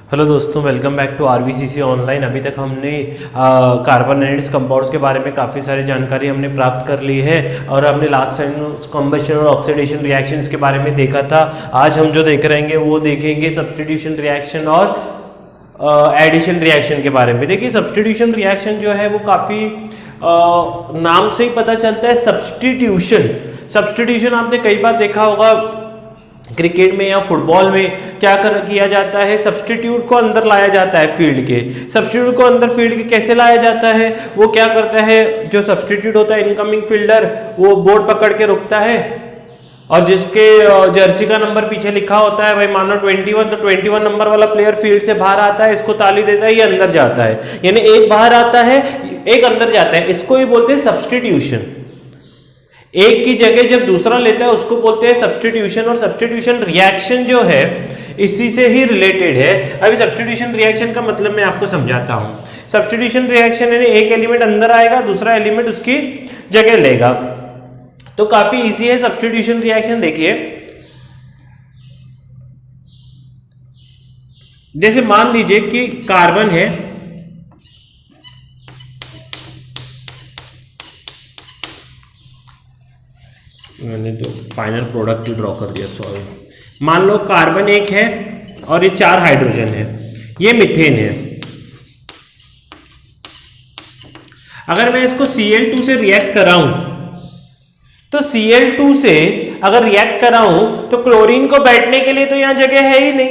Hello दोस्तों, welcome back to RVCC online. अभी तक हमने कार्बोनेट्स कंपाउंड्स के बारे में काफ़ी सारी जानकारी हमने प्राप्त कर ली है और हमने लास्ट टाइम कम्बशन और ऑक्सीडेशन रिएक्शंस के बारे में देखा था। आज हम जो देख रहेंगे वो देखेंगे सब्स्टिट्यूशन रिएक्शन और एडिशन रिएक्शन के बारे में। देखिए, सब्स्टिट्यूशन रिएक्शन जो है वो काफ़ी नाम से ही पता चलता है सब्स्टिट्यूशन। सब्स्टिट्यूशन आपने कई बार देखा होगा क्रिकेट में या फुटबॉल में क्या किया जाता है, सब्स्टिट्यूट को अंदर लाया जाता है फील्ड के। सब्स्टिट्यूट को अंदर फील्ड के कैसे लाया जाता है, वो क्या करता है, जो सब्स्टिट्यूट होता है इनकमिंग फील्डर वो बोर्ड पकड़ के रुकता है और जिसके जर्सी का नंबर पीछे लिखा होता है, भाई मानो 21, तो 21 नंबर वाला प्लेयर फील्ड से बाहर आता है, इसको ताली देता है, ये अंदर जाता है। यानी एक बाहर आता है, एक अंदर जाता है, इसको ही बोलते हैं सब्स्टिट्यूशन। एक की जगह जब दूसरा लेता है उसको बोलते हैं सब्स्टिट्यूशन। और सब्स्टिट्यूशन रिएक्शन जो है इसी से ही रिलेटेड है। अभी सब्स्टिट्यूशन रिएक्शन का मतलब मैं आपको समझाता हूं। सब्स्टिट्यूशन रिएक्शन यानी एक एलिमेंट अंदर आएगा, दूसरा एलिमेंट उसकी जगह लेगा। तो काफी इजी है सब्स्टिट्यूशन रिएक्शन। देखिए, जैसे मान लीजिए कि कार्बन है, मैंने तो फाइनल प्रोडक्ट ड्रॉ कर दिया, सॉरी। मान लो कार्बन एक है और ये 4 हाइड्रोजन है, ये मीथेन है। अगर मैं इसको Cl2 से रिएक्ट कराऊं तो Cl2 से अगर रिएक्ट कराऊं तो क्लोरीन को बैठने के लिए तो यहां जगह है ही नहीं।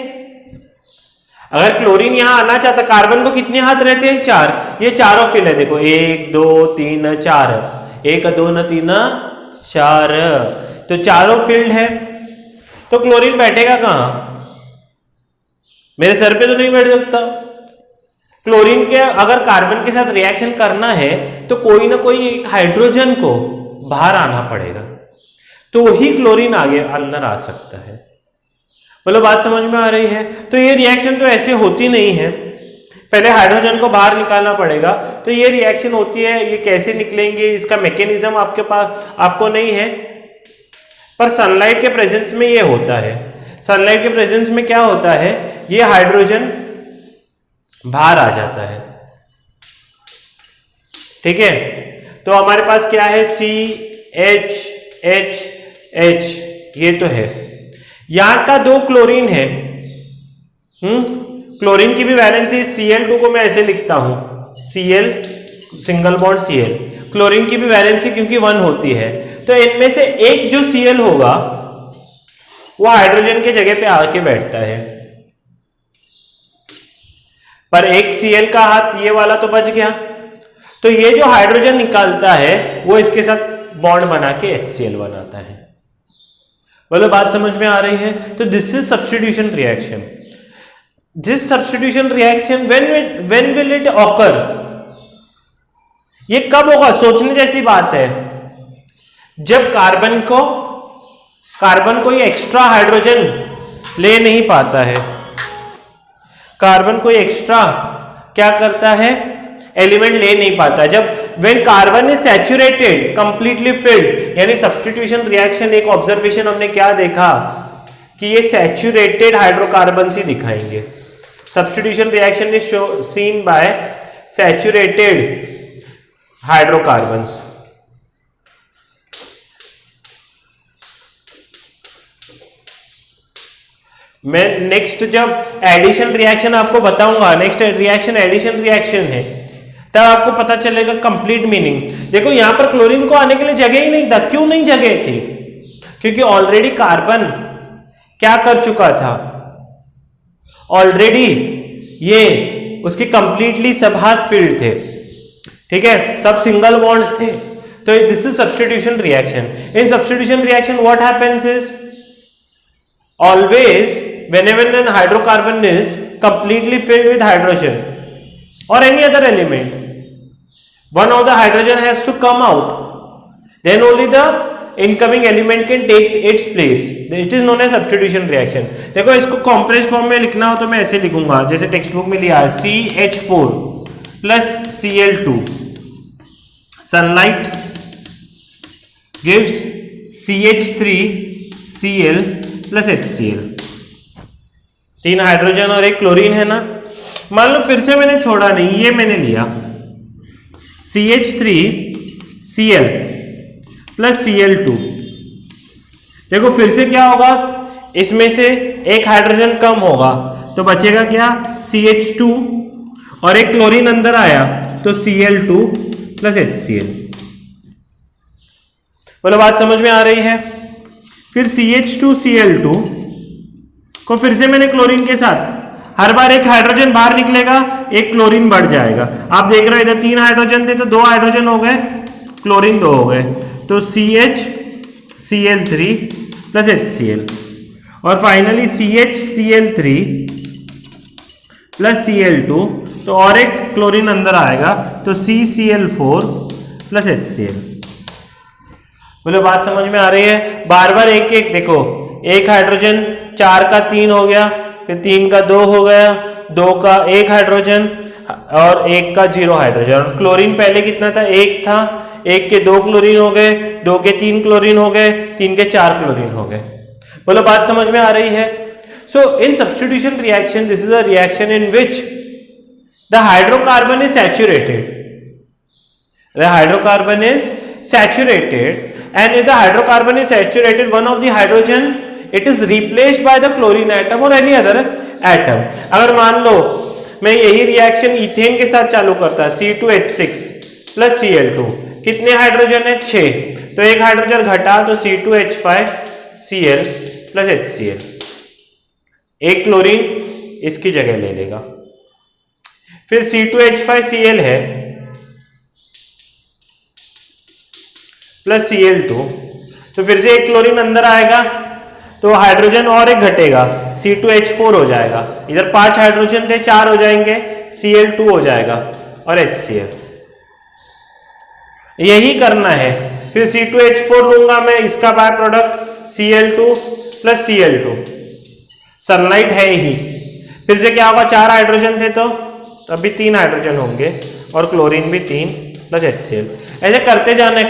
अगर क्लोरीन यहां आना चाहता, कार्बन को कितने हाथ रहते हैं? 4। ये चारों फिल है, देखो 1 2 3 4, 1 2 3 4, तो चारों फील्ड है। तो क्लोरीन बैठेगा कहां? मेरे सर पे तो नहीं बैठ सकता। क्लोरीन के अगर कार्बन के साथ रिएक्शन करना है तो कोई ना कोई एक हाइड्रोजन को बाहर आना पड़ेगा, तो ही क्लोरीन आगे अंदर आ सकता है। बोलो, बात समझ में आ रही है? तो ये रिएक्शन तो ऐसे होती नहीं है, पहले हाइड्रोजन को बाहर निकालना पड़ेगा। तो ये रिएक्शन होती है, ये कैसे निकलेंगे इसका मैकेनिज्म आपके पास आपको नहीं है, पर सनलाइट के प्रेजेंस में ये होता है। सनलाइट के प्रेजेंस में क्या होता है, ये हाइड्रोजन बाहर आ जाता है। ठीक है, तो हमारे पास क्या है, CHHH, ये तो है। यहां का 2 क्लोरीन है। क्लोरीन की भी वैलेंसी, Cl2 को मैं ऐसे लिखता हूं, Cl single bond Cl। Chlorine की भी वैलेंसी क्योंकि 1 होती है, तो इनमें से एक जो Cl होगा वो हाइड्रोजन के जगह पे आके बैठता है। पर एक Cl का हाथ ये वाला तो बच गया, तो ये जो हाइड्रोजन निकालता है वो इसके साथ बॉन्ड बना के HCl बनाता है। बोलो, बात समझ में आ रही है? तो this is substitution reaction. This substitution reaction when will it occur? ये कब होगा? सोचने जैसी बात है। जब कार्बन कोई एक्स्ट्रा हाइड्रोजन ले नहीं पाता है, कार्बन कोई एक्स्ट्रा क्या करता है, एलिमेंट ले नहीं पाता। जब when carbon is saturated completely filled, यानी सब्स्टिट्यूशन रिएक्शन, एक ऑब्जर्वेशन हमने क्या देखा कि ये सैचुरेटेड हाइड्रोकार्बन ही दिखाएंगे। Substitution reaction is seen by saturated hydrocarbons. मैं नेक्स्ट जब एडिशन रिएक्शन आपको बताऊंगा, नेक्स्ट रिएक्शन एडिशन रिएक्शन है, तब आपको पता चलेगा कंप्लीट मीनिंग। देखो, यहां पर क्लोरीन को आने के लिए जगह ही नहीं था। क्यों नहीं जगह थी? क्योंकि ऑलरेडी कार्बन क्या कर चुका था, ऑलरेडी ये उसके कंप्लीटली सब हाथ फील्ड थे। ठीक है, सब सिंगल बॉन्ड्स थे। तो this is substitution reaction. In substitution reaction what happens is, always whenever an hydrocarbon is completely filled with hydrogen or any other element, one of the hydrogen has to come out, then only the incoming element can take its place. It is known as substitution reaction. देखो, इसको compressed form में लिखना हो तो मैं ऐसे लिखूंगा, जैसे टेक्स्ट बुक में लिया है, CH4 plus Cl2, sunlight gives CH3Cl plus HCl। 3 hydrogen और एक क्लोरीन है ना। मान लो फिर से मैंने छोड़ा नहीं, ये मैंने लिया CH3Cl प्लस Cl2। देखो फिर से क्या होगा, इसमें से एक हाइड्रोजन कम होगा तो बचेगा क्या, CH2 और एक क्लोरीन अंदर आया तो Cl2 प्लस HCl। बोलो बात समझ में आ रही है। फिर CH2Cl2 को फिर से मैंने क्लोरीन के साथ, हर बार एक हाइड्रोजन बाहर निकलेगा, एक क्लोरीन बढ़ जाएगा। आप देख रहे हो इधर 3 हाइड्रोजन थे तो 2 हाइड्रोजन हो गए, क्लोरीन 2 हो गए, तो CHCl3 प्लस HCl। और फाइनली CHCl3 प्लस Cl2, तो और एक क्लोरीन अंदर आएगा तो CCl4 प्लस HCl। बोलो बात समझ में आ रही है। बार बार एक एक देखो, एक हाइड्रोजन 4 का 3 हो गया, फिर 3 का 2 हो गया, 2 का 1 हाइड्रोजन और 1 का 0 हाइड्रोजन। क्लोरीन पहले कितना था, 1 था, 1 के 2 क्लोरीन हो गए, 2 के 3 क्लोरीन हो गए, 3 के 4 क्लोरीन हो गए। बोलो बात समझ में आ रही है। So in substitution reaction, this is a reaction in which the hydrocarbon is saturated, the hydrocarbon is saturated, and if the hydrocarbon is saturated, one of the hydrogen it is replaced by the chlorine atom or any other atom। अगर मान लो मैं यही reaction ethane के साथ चालू करता, C2H6 plus Cl2, कितने hydrogen है, 6, तो एक हाइड्रोजन घटा तो C2H5Cl प्लस HCl, एक क्लोरीन इसकी जगह ले लेगा। फिर C2H5Cl है प्लस Cl2, तो फिर से एक क्लोरीन अंदर आएगा तो हाइड्रोजन और एक घटेगा, C2H4 हो जाएगा। इधर 5 हाइड्रोजन थे, 4 हो जाएंगे, Cl2 हो जाएगा और HCl। यही करना है। फिर C2H4 लूंगा मैं, इसका by product Cl2 plus Cl2, sunlight है ही। फिर से क्या होगा, 4 हाइड्रोजन थे तो अभी 3 हाइड्रोजन होंगे और क्लोरीन भी 3 प्लस HCl। ऐसे करते जाना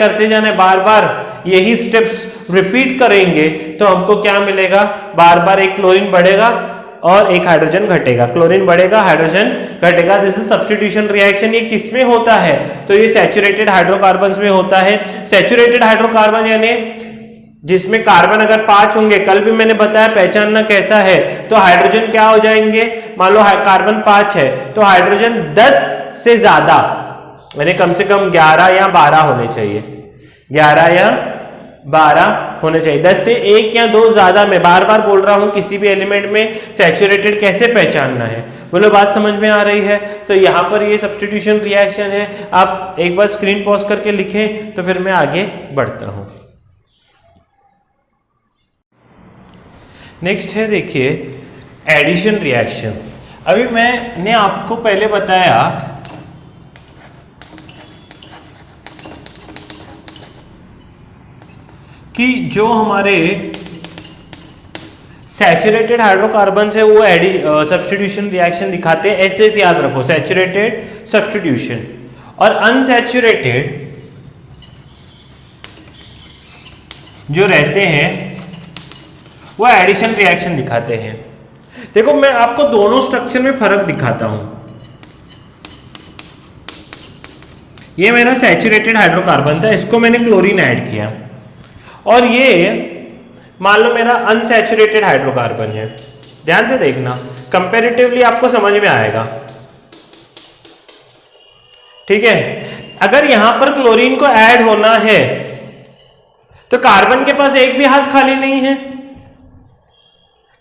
है, बार बार यही स्टेप्स रिपीट करेंगे तो हमको क्या मिलेगा, बार बार एक क्लोरीन बढ़ेगा और एक हाइड्रोजन घटेगा, क्लोरीन बढ़ेगा, हाइड्रोजन घटेगा। This is substitution reaction. ये किसमें होता है, तो ये सैचुरेटेड हाइड्रोकार्बन्स में होता है। सैचुरेटेड हाइड्रोकार्बन यानी जिसमें कार्बन अगर 5 होंगे, कल भी मैंने बताया पहचानना कैसा है, तो हाइड्रोजन क्या हो जाएंगे, मान लो कार्बन 5 है तो हाइड्रोजन 10 से ज्यादा, यानी कम से कम 11 या 12 होने चाहिए, 11 या 12 होने चाहिए। 10 से 1 या 2 ज्यादा, मैं बार बार बोल रहा हूं किसी भी एलिमेंट में सैचुरेटेड कैसे पहचानना है। बोलो बात समझ में आ रही है। तो यहां पर ये सब्स्टिट्यूशन रिएक्शन है। आप एक बार स्क्रीन पॉज करके लिखें तो फिर मैं आगे बढ़ता हूं। नेक्स्ट है देखिए एडिशन रिएक्शन। अभी मैंने आपको पहले बताया कि जो हमारे सैचुरेटेड हाइड्रोकार्बन्स है वो सब्स्टिट्यूशन रिएक्शन दिखाते हैं। ऐसे से याद रखो, सैचुरेटेड सब्स्टिट्यूशन, और अनसैचुरेटेड जो रहते हैं वो एडिशन रिएक्शन दिखाते हैं। देखो मैं आपको दोनों स्ट्रक्चर में फर्क दिखाता हूं। ये मेरा सैचुरेटेड हाइड्रोकार्बन था, इसको मैंने क्लोरीन ऐड किया, और ये मान लो मेरा अनसैचुरेटेड हाइड्रोकार्बन है। ध्यान से देखना, कंपैरेटिवली आपको समझ में आएगा, ठीक है। अगर यहां पर क्लोरीन को ऐड होना है तो कार्बन के पास एक भी हाथ खाली नहीं है,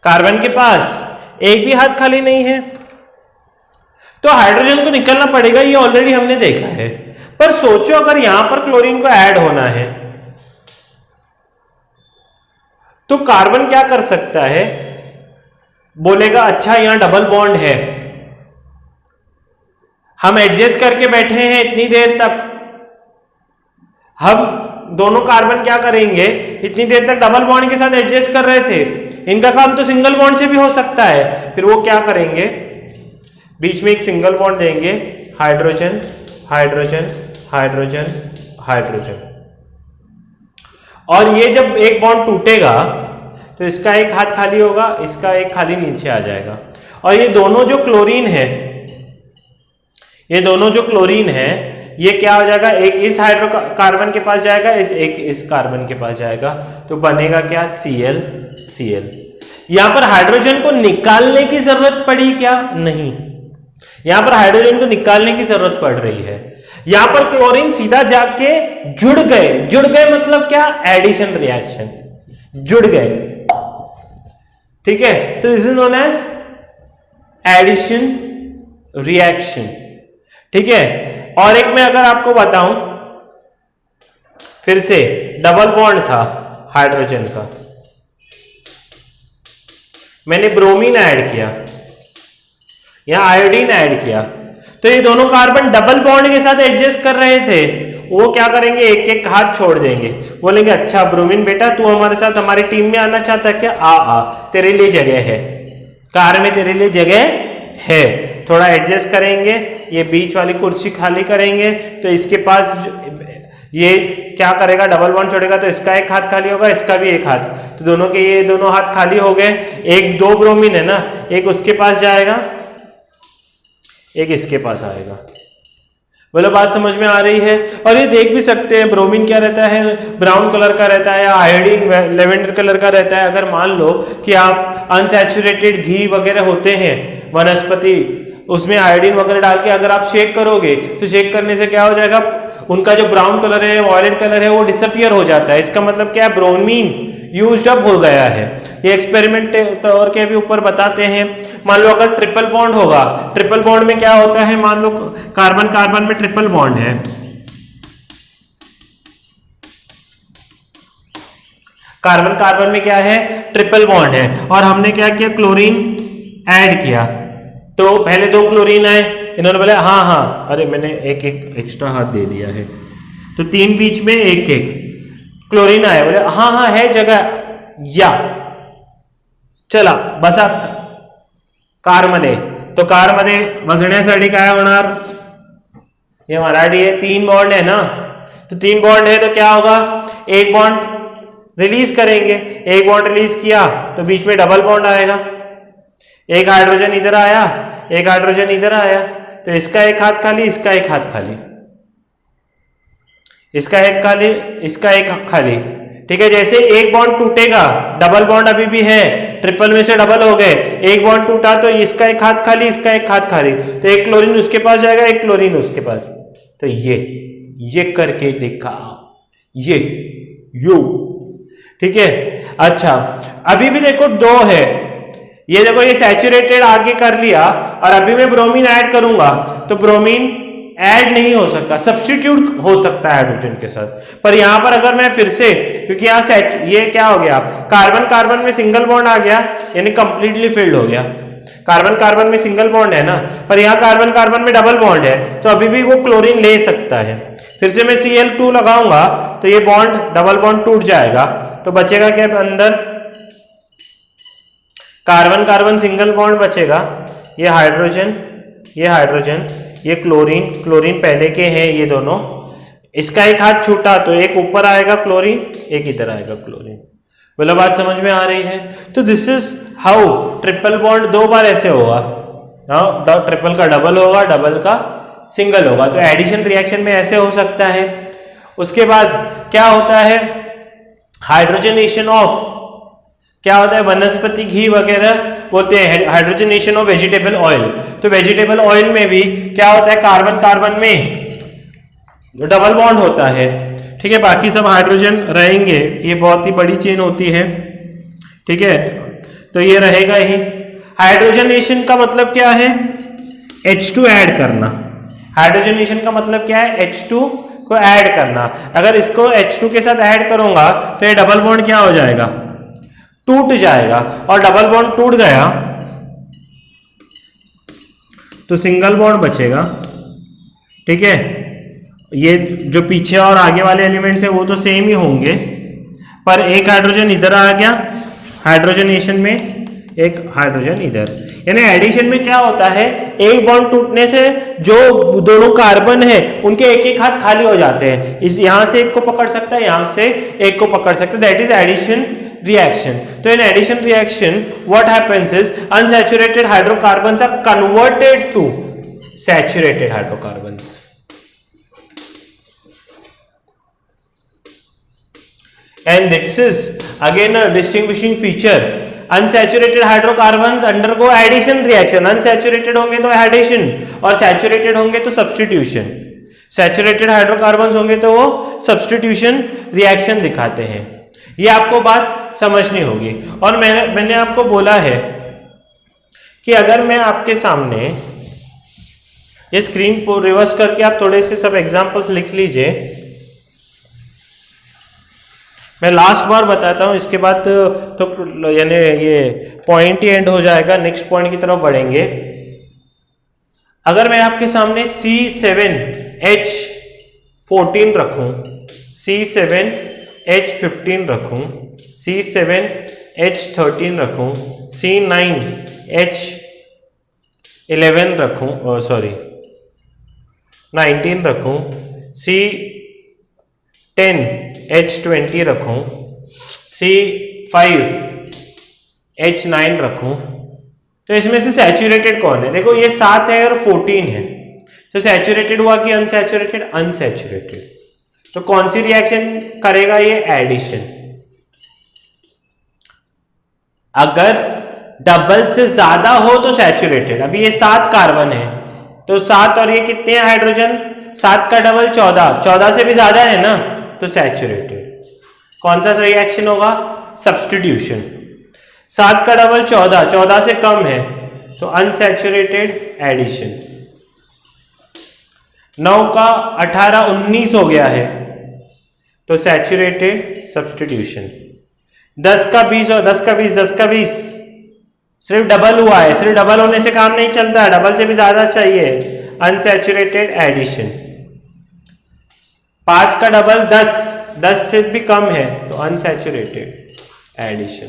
कार्बन के पास एक भी हाथ खाली नहीं है, तो हाइड्रोजन को निकलना पड़ेगा, ये ऑलरेडी हमने देखा है। पर सोचो अगर यहां पर क्लोरीन को ऐड होना है तो कार्बन क्या कर सकता है, बोलेगा अच्छा यहां डबल बॉन्ड है, हम एडजस्ट करके बैठे हैं इतनी देर तक, हम दोनों कार्बन क्या करेंगे, इतनी देर तक डबल बॉन्ड के साथ एडजस्ट कर रहे थे, इनका काम तो सिंगल बॉन्ड से भी हो सकता है। फिर वो क्या करेंगे, बीच में एक सिंगल बॉन्ड देंगे, हाइड्रोजन हाइड्रोजन हाइड्रोजन हाइड्रोजन, और ये जब एक बॉन्ड टूटेगा तो इसका एक हाथ खाली होगा, इसका एक खाली नीचे आ जाएगा। और ये दोनों जो क्लोरीन है, ये दोनों जो क्लोरीन है, ये क्या हो जाएगा, एक इस हाइड्रोकार्बन के पास जाएगा, एक इस कार्बन के पास जाएगा, तो बनेगा क्या, Cl। यहां पर हाइड्रोजन को निकालने की जरूरत पड़ी क्या, नहीं, यहां पर हाइड्रोजन को निकालने की जरूरत पड़ रही है। यहां पर क्लोरीन सीधा जाके जुड़ गए मतलब क्या, एडिशन रिएक्शन, जुड़ गए, ठीक है। तो this is known as addition reaction, ठीक है। और एक मैं अगर आपको बताऊं, फिर से डबल बॉन्ड था हाइड्रोजन का, मैंने ब्रोमीन ऐड किया, यहां आयोडीन ऐड किया, तो ये दोनों कार्बन डबल बॉन्ड के साथ एडजस्ट कर रहे थे, वो क्या करेंगे, एक एक हाथ छोड़ देंगे, बोलेंगे अच्छा ब्रोमीन बेटा तू हमारे साथ हमारी टीम में आना चाहता है क्या, आ तेरे लिए जगह है, कार में तेरे लिए जगह है, थोड़ा एडजस्ट करेंगे, ये बीच वाली कुर्सी खाली करेंगे, तो इसके पास ये क्या करेगा, डबल बॉन्ड छोड़ेगा, तो इसका एक हाथ खाली होगा, इसका भी एक हाथ, तो दोनों के ये दोनों हाथ खाली हो गए, एक दो ब्रोमीन है ना, एक उसके पास जाएगा, एक इसके पास आएगा। बोलो बात समझ में आ रही है। और ये देख भी सकते हैं ब्रोमीन क्या रहता है, ब्राउन कलर का रहता है, या आयोडीन लेवेंडर कलर का रहता है। अगर मान लो कि आप अनसैचुरेटेड घी वगैरह होते हैं वनस्पति, उसमें आयोडीन वगैरह डाल के अगर आप शेक करोगे, तो शेक करने से क्या हो जाएगा, उनका जो ब्राउन कलर है, वॉयलेट कलर है, वो डिसअपियर हो जाता है। इसका मतलब क्या है, ब्रोमीन यूज्ड अप हो गया है। ये एक्सपेरिमेंट और के भी ऊपर बताते हैं। मान लो अगर ट्रिपल बॉन्ड होगा, ट्रिपल बॉन्ड में क्या होता है, मान लो कार्बन कार्बन में ट्रिपल बॉन्ड है, कार्बन कार्बन में क्या है, ट्रिपल बॉन्ड है, और हमने क्या किया, क्लोरीन ऐड किया, तो पहले दो क्लोरीन आए, इन्होंने बोला हाँ, अरे मैंने एक एक एक्स्ट्रा हाथ दे दिया है, तो तीन बीच में एक एक क्लोरीन आया, बोले हाँ है जगह, या चला बसा कारमध्ये, तो कारमध्ये बसण्यासाठी काय होणार, ये मराठी है, तीन बॉन्ड है ना, तो तीन बॉन्ड है तो क्या होगा, एक बॉन्ड रिलीज करेंगे, एक बॉन्ड रिलीज किया तो बीच में डबल बॉन्ड आएगा, एक हाइड्रोजन इधर आया, एक हाइड्रोजन इधर आया, तो इसका एक हाथ खाली, इसका एक हाथ खाली, इसका एक खाली, इसका एक खाली, ठीक है। जैसे एक बॉन्ड टूटेगा, डबल बॉन्ड अभी भी है, ट्रिपल में से डबल हो गए, एक बॉन्ड टूटा तो इसका एक हाथ खाली, इसका एक हाथ खाली, तो एक क्लोरीन उसके पास जाएगा, एक क्लोरीन उसके पास, तो ये करके देखा, ये यू, ठीक है। अच्छा अभी भी देखो दो है, ये देखो ये सैचुरेटेड आगे कर लिया, और अभी मैं ब्रोमीन ऐड करूंगा तो ब्रोमीन ऐड नहीं हो सकता, सब्स्टिट्यूट हो सकता है हाइड्रोजन के साथ। पर यहां पर अगर मैं फिर से, क्योंकि यहां ये क्या हो गया, कार्बन कार्बन में सिंगल बॉन्ड आ गया, यानी कंप्लीटली फिल्ड हो गया, कार्बन कार्बन में सिंगल बॉन्ड है ना, पर यहां कार्बन कार्बन में डबल बॉन्ड है, तो अभी भी वो क्लोरीन ले सकता है। फिर से मैं Cl2 लगाऊंगा तो ये बॉन्ड डबल बॉन्ड टूट जाएगा, तो बचेगा क्या अंदर, कार्बन कार्बन सिंगल बॉन्ड बचेगा, ये हाइड्रोजन, ये हाइड्रोजन, ये क्लोरीन, क्लोरीन पहले के हैं ये दोनों, इसका एक हाथ छूटा तो एक ऊपर आएगा क्लोरीन, एक इधर आएगा क्लोरीन। बोला बात समझ में आ रही है। तो this is how triple bond दो बार ऐसे होगा, ट्रिपल का डबल होगा, डबल का सिंगल होगा, तो एडिशन रिएक्शन में ऐसे हो सकता है। उसके बाद क्या होता है, हाइड्रोजनेशन ऑफ, क्या होता है, वनस्पति घी वगैरह बोलते हैं हाइड्रोजनेशन ऑफ वेजिटेबल ऑयल। तो वेजिटेबल ऑयल में भी क्या होता है, कार्बन कार्बन में डबल बॉन्ड होता है, ठीक है, बाकी सब हाइड्रोजन रहेंगे, ये बहुत ही बड़ी चेन होती है, ठीक है, तो ये रहेगा ही। हाइड्रोजनेशन का मतलब क्या है, H2 ऐड करना, हाइड्रोजनेशन का मतलब क्या है, H2 को ऐड करना। अगर इसको H2 के साथ ऐड करूंगा तो ये डबल बॉन्ड क्या हो जाएगा, टूट जाएगा, और डबल बॉन्ड टूट गया तो सिंगल बॉन्ड बचेगा, ठीक है। ये जो पीछे और आगे वाले एलिमेंट्स है वो तो सेम ही होंगे, पर एक हाइड्रोजन इधर आ गया हाइड्रोजनेशन में, एक हाइड्रोजन इधर, यानी एडिशन में क्या होता है, एक बॉन्ड टूटने से जो दोनों कार्बन है उनके एक एक हाथ खाली हो जाते हैं, इस यहां से एक को पकड़ सकता है, यहां से एक को पकड़ सकता है, that is addition reaction. So in addition reaction, what happens is unsaturated hydrocarbons are converted to saturated hydrocarbons. And this is again a distinguishing feature. Unsaturated hydrocarbons undergo addition reaction. Unsaturated होंगे तो addition और saturated होंगे तो substitution. Saturated hydrocarbons होंगे तो वो substitution reaction दिखाते हैं. ये आपको बात समझनी होगी. और मैंने आपको बोला है कि अगर मैं आपके सामने ये स्क्रीन को रिवर्स करके आप थोड़े से सब एग्जाम्पल्स लिख लीजिए. मैं लास्ट बार बताता हूं, इसके बाद तो यानी ये पॉइंट ही एंड हो जाएगा. नेक्स्ट पॉइंट की तरफ बढ़ेंगे. अगर मैं आपके सामने C7H14 रखूं, C7H15 रखूं, C7H13 रखूं, C9H11 रखूं, 19 रखूं, C10H20 रखूं, C5H9 रखूं, तो इसमें से सैचुरेटेड कौन है? देखो ये 7 है और 14 है, तो सैचुरेटेड हुआ कि अनसैचुरेटेड? अनसैचुरेटेड. तो कौन सी रिएक्शन करेगा ये? एडिशन. अगर डबल से ज्यादा हो तो सैचुरेटेड. अभी ये 7 कार्बन है, तो 7 और ये कितने हैं हाइड्रोजन? 7 का डबल 14, 14 से भी ज्यादा है ना, तो सैचुरेटेड. कौन सा रिएक्शन होगा? सब्स्टिट्यूशन. 7 का डबल 14, 14 से कम है तो अनसैचुरेटेड एडिशन. 9 का 18 19 हो गया है तो सैचुरेटेड सब्स्टिट्यूशन. 10 का 20 और 10 का 20, 10 का 20 सिर्फ डबल हुआ है. सिर्फ डबल होने से काम नहीं चलता, डबल से भी ज्यादा चाहिए. Unsaturated addition. 5 का डबल 10, 10 से भी कम है तो अनसैचुरेटेड एडिशन.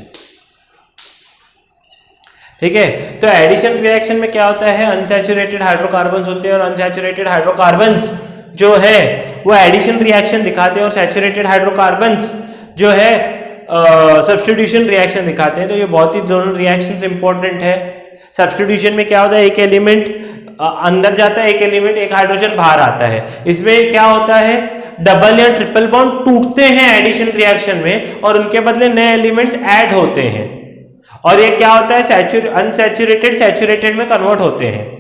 ठीक है. तो एडिशन रिएक्शन में क्या होता है? अनसैचुरेटेड हाइड्रोकार्बन्स होते हैं और अनसैचुरेटेड हाइड्रोकार्बन्स जो है वो एडिशन रिएक्शन दिखाते हैं और सैचुरेटेड हाइड्रोकार्बन्स जो है सब्स्टिट्यूशन रिएक्शन दिखाते हैं. तो ये बहुत ही दोनों रिएक्शंस इंपॉर्टेंट है. सब्स्टिट्यूशन में क्या होता है? एक एलिमेंट अंदर जाता है, एक एलिमेंट, एक हाइड्रोजन बाहर आता है. इसमें क्या होता है? डबल या ट्रिपल बॉन्ड टूटते हैं एडिशन रिएक्शन में और उनके बदले नए एलिमेंट्स ऐड होते हैं. और ये क्या होता है? अनसैचुरेटेड सैचुरेटेड में कन्वर्ट होते हैं.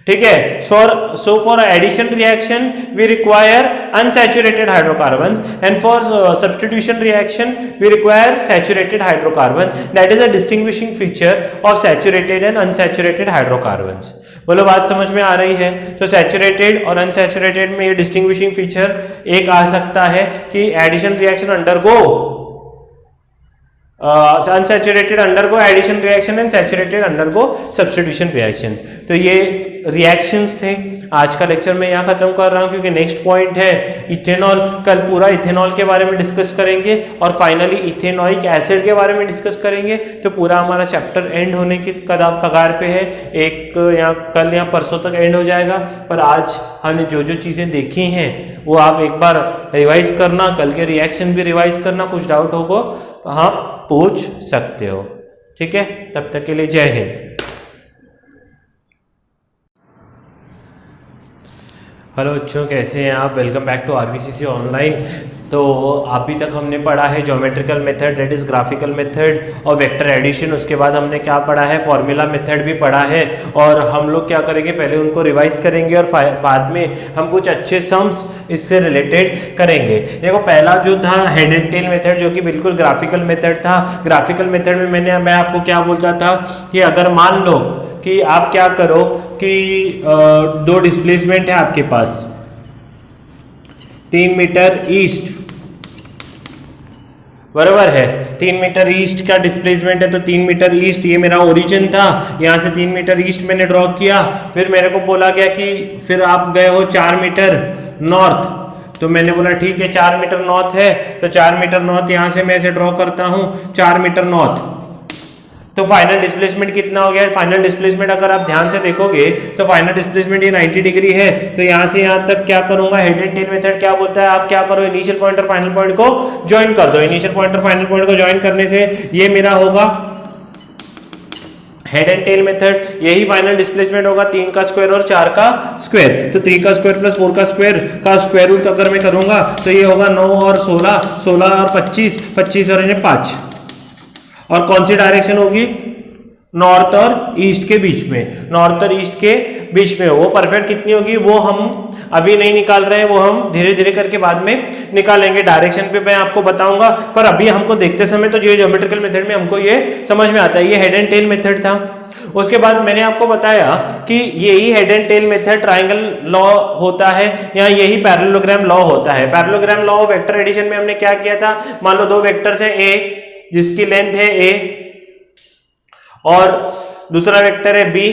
ठीक है. So for addition reaction we require unsaturated hydrocarbons and for substitution reaction we require saturated hydrocarbon. That is a distinguishing feature of saturated and unsaturated hydrocarbons. बोलो बात समझ में आ रही है? तो सैचुरेटेड और अनसैचुरेटेड में ये डिस्टिंग्विशिंग फीचर एक आ सकता है कि addition reaction undergo unsaturated undergo addition reaction and saturated undergo substitution reaction. तो ये रिएक्शंस थे. आज का लेक्चर मैं यहाँ खत्म कर रहा हूँ क्योंकि नेक्स्ट पॉइंट है इथेनॉल. कल पूरा इथेनॉल के बारे में डिस्कस करेंगे और फाइनली इथेनॉइक एसिड के बारे में डिस्कस करेंगे. तो पूरा हमारा चैप्टर एंड होने की कगार पे है. एक यहाँ कल या परसों तक एंड हो जाएगा. पर आज हमने जो जो चीज़ें देखी हैं वो आप एक बार रिवाइज करना, कल के रिएक्शन भी रिवाइज करना. कुछ डाउट होगा तो हाँ पूछ सकते हो. ठीक है. तब तक के लिए जय हिंद. हेलो बच्चों, कैसे हैं आप? Welcome back to RVCC online. तो अभी तक हमने पढ़ा है geometrical method, that is graphical method और वेक्टर एडिशन. उसके बाद हमने क्या पढ़ा है? फॉर्मूला मेथड भी पढ़ा है. और हम लोग क्या करेंगे? पहले उनको रिवाइज करेंगे और बाद में हम कुछ अच्छे सम्स इससे रिलेटेड करेंगे. देखो पहला जो था हेड एंड टेल मेथड, जो कि बिल्कुल ग्राफिकल मेथड था. ग्राफिकल मेथड में मैं आपको क्या बोलता था कि अगर मान लो कि आप क्या करो कि 2 डिस्प्लेसमेंट है आपके पास, 3 मीटर ईस्ट, बराबर है. 3 मीटर ईस्ट का डिस्प्लेसमेंट है तो 3 मीटर ईस्ट ये मेरा ओरिजिन था. यहाँ से 3 मीटर ईस्ट मैंने ड्रॉ किया. फिर मेरे को बोला गया कि फिर आप गए हो 4 मीटर नॉर्थ. तो मैंने बोला ठीक है 4 मीटर नॉर्थ है तो 4 मीटर नॉर्थ यहाँ से मैं ऐसे ड्रॉ करता हूँ 4 मीटर नॉर्थ. तो फाइनल डिस्प्लेसमेंट कितना हो गया? फाइनल डिस्प्लेसमेंट अगर आप ध्यान से देखोगे तो फाइनल डिस्प्लेसमेंट ये 90 डिग्री है, तो यहाँ से यहाँ तक क्या करूंगा, हेड एंड टेल मेथड क्या बोलता है, आप क्या करो, इनिशियल पॉइंट और फाइनल पॉइंट को ज्वाइन कर दो। इनिशियल पॉइंट और फाइनल पॉइंट को ज्वाइन करने से ये मेरा होगा हेड एंड टेल मेथड, यही फाइनल डिस्प्लेसमेंट होगा 3 का स्क्वायर और 4 का स्क्वायर। तो 3 का स्क्वायर प्लस 4 का स्क्वायर रूट अगर मैं करूंगा तो ये होगा 9 और 16, 16 और 25, 25 और 5। और कौन सी डायरेक्शन होगी? नॉर्थ और ईस्ट के बीच में, नॉर्थ और ईस्ट के बीच में। वो परफेक्ट कितनी होगी वो हम अभी नहीं निकाल रहे हैं, वो हम धीरे धीरे करके बाद में निकालेंगे। डायरेक्शन पे मैं आपको बताऊंगा, पर अभी हमको देखते समय तो जियोमेट्रिकल मेथड में हमको ये समझ में आता है। ये हेड एंड टेल मेथड था। उसके बाद मैंने आपको बताया कि यही head and tail method triangle law होता है या यही पैरेललोग्राम लॉ होता है। पैरेललोग्राम लॉ वेक्टर एडिशन में हमने क्या किया था, मान लो दो वेक्टर्स है ए जिसकी लेंथ है ए और दूसरा वेक्टर है बी,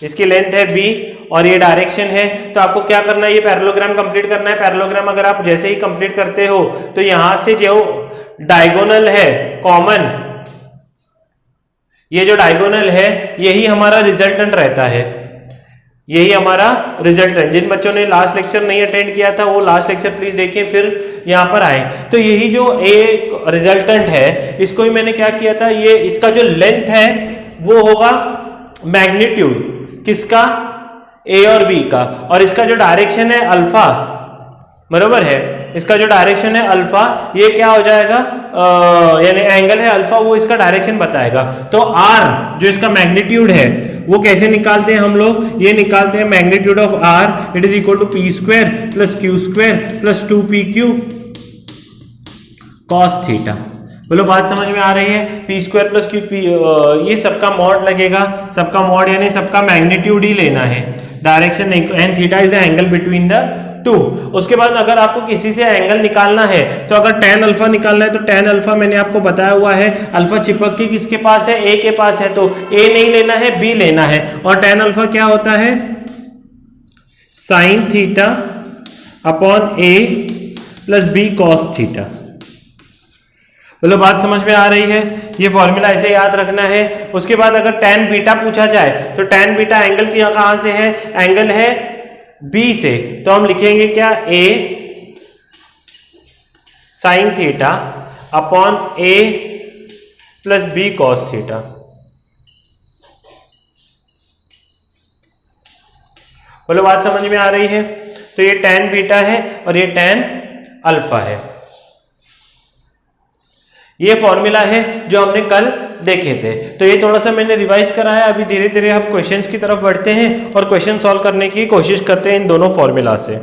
इसकी लेंथ है बी और ये डायरेक्शन है, तो आपको क्या करना है, ये पैरेललोग्राम कंप्लीट करना है। पैरेललोग्राम अगर आप जैसे ही कंप्लीट करते हो तो यहां से जो डायगोनल है कॉमन, ये जो डायगोनल है यही हमारा रिजल्टेंट रहता है, यही हमारा रिजल्टेंट। जिन बच्चों ने लास्ट लेक्चर नहीं अटेंड किया था वो लास्ट लेक्चर प्लीज देखिए फिर यहां पर आए। तो यही जो ए रिजल्टेंट है इसको ही मैंने क्या किया था, ये इसका जो लेंथ है वो होगा मैग्नीट्यूड किसका, ए और बी का, और इसका जो डायरेक्शन है अल्फा, बरोबर है, इसका जो डायरेक्शन है अल्फा, ये क्या हो जाएगा, यानी एंगल है अल्फा, वो इसका डायरेक्शन बताएगा। तो आर जो इसका मैग्नीट्यूड है वो कैसे निकालते हैं हम लोग, ये निकालते हैं magnitude of R it is equal to P square plus Q square plus 2pq cos theta. बोलो बात समझ में आ रही है? P square plus Q P, ये सबका मॉड लगेगा, सबका मॉड यानी सबका मैग्नीट्यूड ही लेना है, डायरेक्शन नहीं, and theta is the angle between the two. उसके बाद अगर आपको किसी से एंगल निकालना है तो अगर tan अल्फा निकालना है तो tan अल्फा मैंने आपको बताया हुआ है, अल्फा चिपक के किसके पास है, a के पास है, तो a नहीं लेना है b लेना है। और tan अल्फा क्या होता है, sine theta upon a plus b cos theta. बोलो बात समझ में आ रही है? ये फॉर्मूला ऐसे याद रखना है। उसके बाद अगर tan बीटा पूछा जाए तो tan बीटा एंगल की कहां से है, एंगल है B से, तो हम लिखेंगे क्या, A sine theta upon A plus B cos theta. बोलो बात समझ में आ रही है? तो ये tan बीटा है और ये tan अल्फा है। ये फॉर्मूला है जो हमने कल देखे थे, तो ये थोड़ा सा मैंने रिवाइज कराया। अभी धीरे धीरे हम क्वेश्चंस की तरफ बढ़ते हैं और क्वेश्चन सॉल्व करने की कोशिश करते हैं इन दोनों फॉर्मूला से।